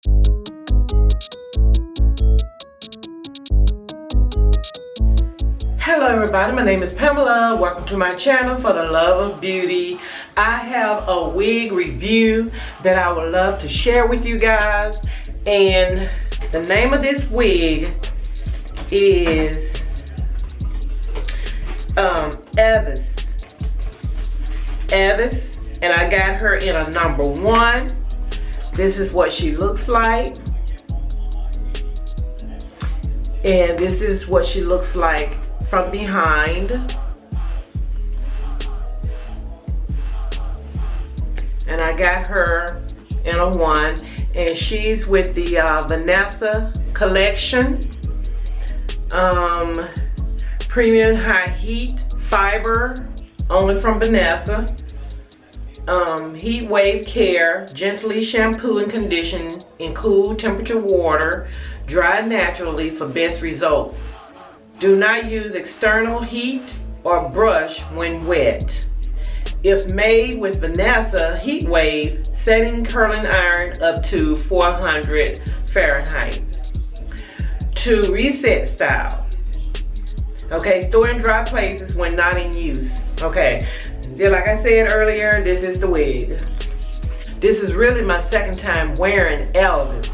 Hello everybody, my name is Pamela. Welcome to my channel for the love of beauty. I have a wig review that I would love to share with you guys. And the name of this wig is Elvas. And I got her in a number 1. This is what she looks like. And this is what she looks like from behind. And I got her in a 1. And she's with the Vanessa Collection. Premium high heat fiber, only from Vanessa. Heat wave care, gently shampoo and condition in cool temperature water, dry naturally for best results. Do not use external heat or brush when wet. If made with Vanessa heat wave, setting curling iron up to 400 Fahrenheit. To reset style. Okay, store in dry places when not in use. Okay, like I said earlier, this is the wig. This is really my second time wearing Elvas.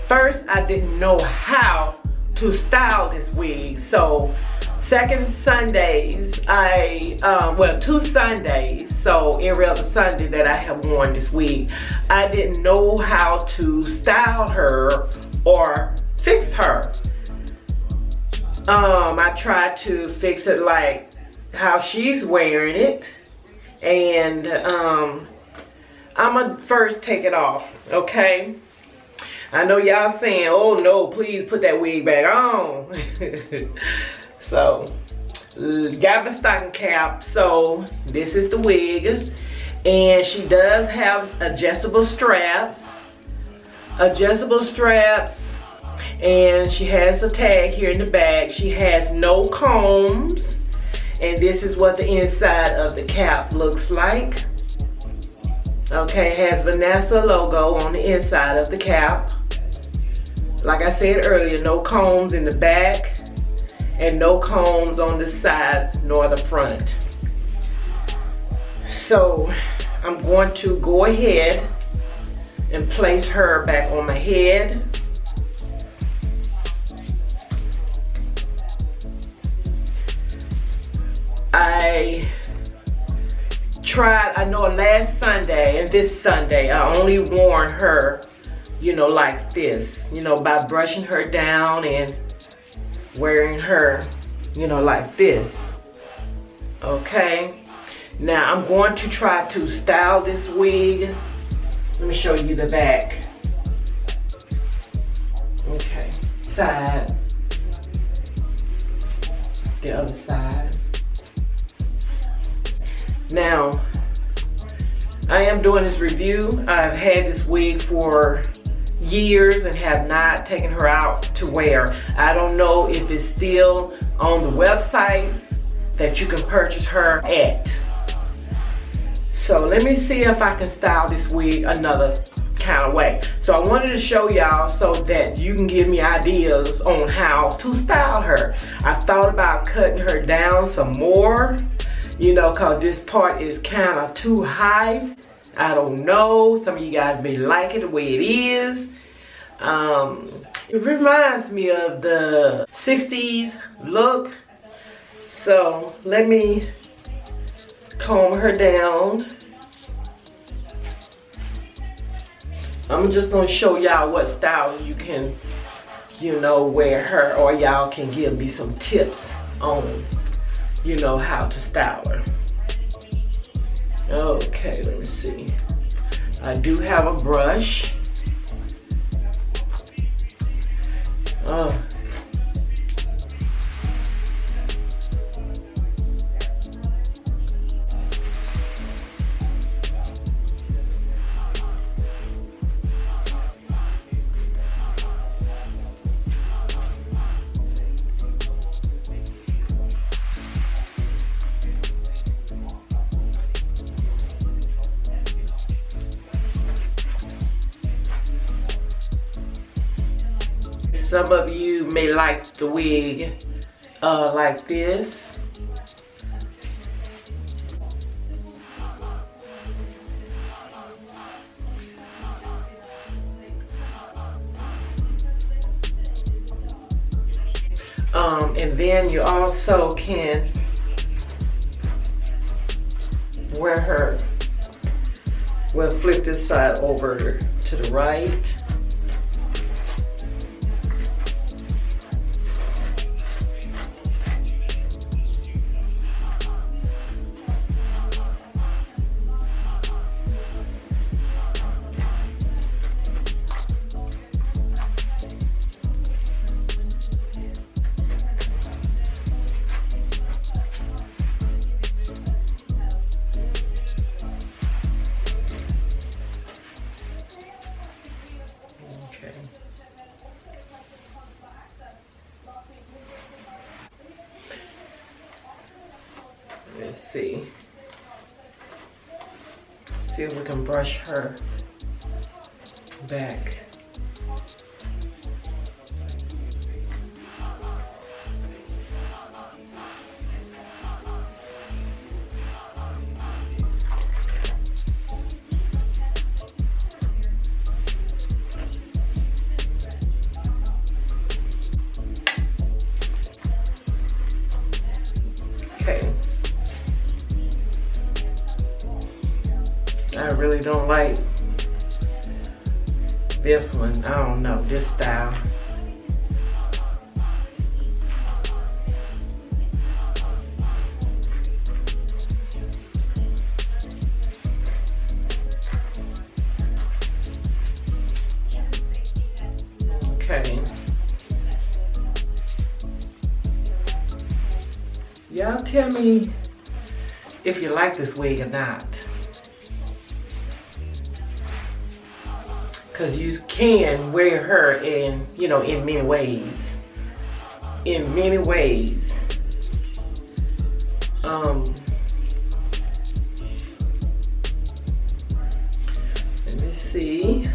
First, I didn't know how to style this wig. So, second Sundays, 2 Sundays, so every other Sunday that I have worn this wig, I didn't know how to style her or fix her. I tried to fix it like how she's wearing it, and I'm gonna first take it off, okay? I know y'all saying, oh no, please put that wig back on. So, got my stocking cap. So, this is the wig. And she does have adjustable straps. And she has a tag here in the back. She has no combs. And this is what the inside of the cap looks like. Okay, it has Vanessa logo on the inside of the cap. Like I said earlier, no combs in the back and no combs on the sides nor the front. So I'm going to go ahead and place her back on my head. I know last Sunday and this Sunday, I only worn her, you know, like this, you know, by brushing her down and wearing her, you know, like this. Okay, now I'm going to try to style this wig. Let me show you the back. Okay, side, the other side. Now, I am doing this review. I've had this wig for years and have not taken her out to wear. I don't know if it's still on the websites that you can purchase her at. So let me see if I can style this wig another kind of way. So I wanted to show y'all so that you can give me ideas on how to style her. I thought about cutting her down some more, you know, cause this part is kind of too high. I don't know, some of you guys may like it the way it is. It reminds me of the 60s look. So let me comb her down. I'm just gonna show y'all what style you can, you know, wear her, or y'all can give me some tips on, you know, how to style her. Okay, let me see. I do have a brush. Some of you may like the wig like this. And then you also can wear her. We'll flip this side over to the right. Let's see. See if we can brush her back. Okay. I really don't like this one. I don't know, this style. Okay. Y'all tell me if you like this wig or not. Because you can wear her in, you know, in many ways. In many ways. Let me see.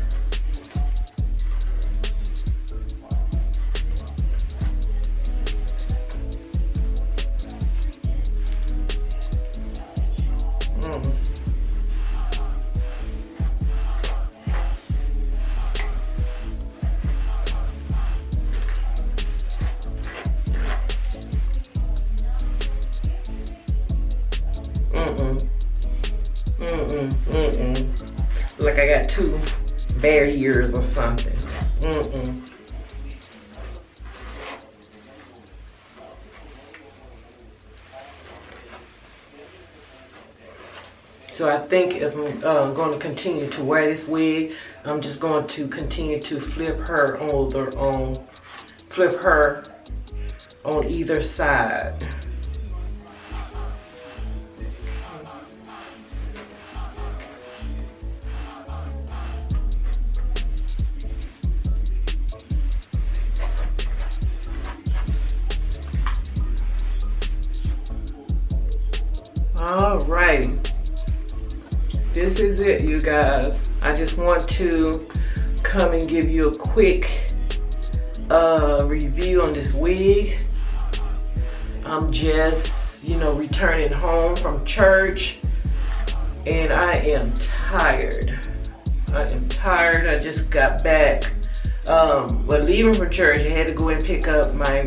Like I got two bare ears or something. So I think if I'm going to continue to wear this wig, I'm just going to continue to flip her on either side. All right, this is it, you guys. I just want to come and give you a quick review on this wig. I'm just, you know, returning home from church, and I am tired. I just got back. Leaving from church, I had to go and pick up my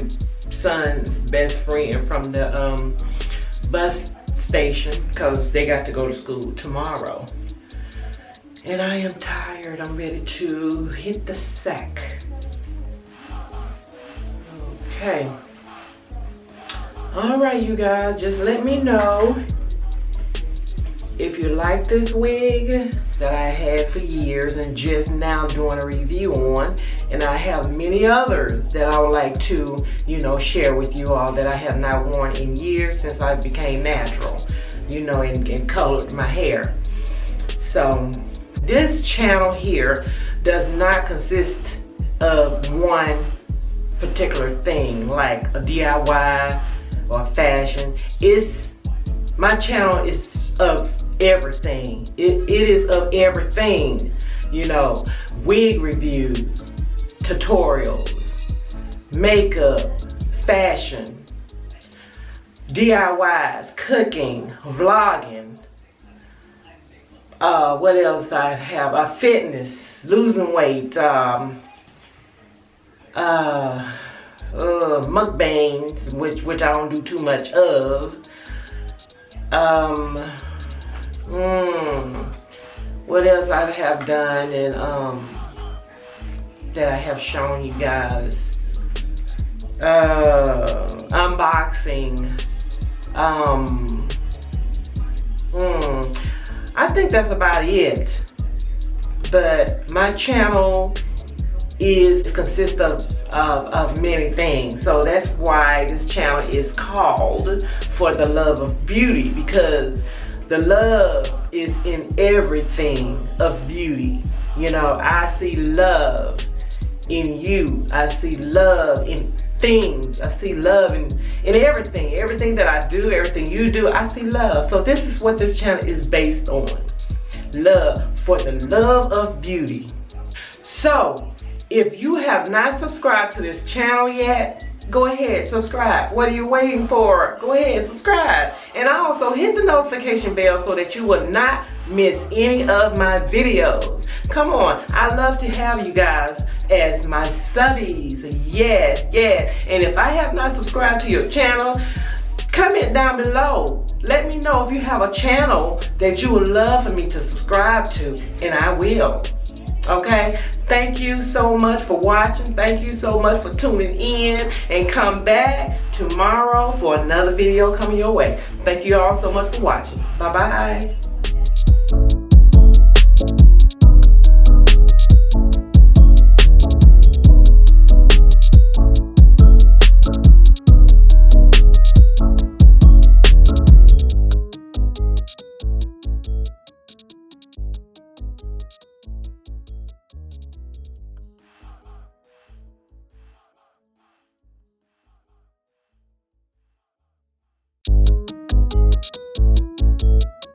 son's best friend from the bus station because they got to go to school tomorrow. And I am tired. I'm ready to hit the sack. Okay. All right, you guys, just let me know if you like this wig that I had for years and just now doing a review on. And I have many others that I would like to, you know, share with you all that I have not worn in years since I became natural, you know, and colored my hair. So this channel here does not consist of one particular thing like a DIY or fashion. My channel is of everything. It is of everything, you know, wig reviews, tutorials, makeup, fashion, DIYs, cooking, vlogging. What else I have? Fitness, losing weight, mukbangs, which I don't do too much of. What else I have done and that I have shown you guys? Unboxing. I think that's about it. But my channel consists of many things. So that's why this channel is called For the Love of Beauty, because the love is in everything of beauty. You know, I see love in you. I see love in things. I see love in everything. Everything that I do, everything you do, I see love. So this is what this channel is based on. Love, for the love of beauty. So if you have not subscribed to this channel yet, go ahead, subscribe. What are you waiting for? Go ahead, subscribe. And also hit the notification bell so that you will not miss any of my videos. Come on, I love to have you guys as my subbies. Yes, yes. And if I have not subscribed to your channel, comment down below. Let me know if you have a channel that you would love for me to subscribe to, and I will. Okay, thank you so much for watching. Thank you so much for tuning in, and come back tomorrow for another video coming your way. Thank you all so much for watching. Bye bye.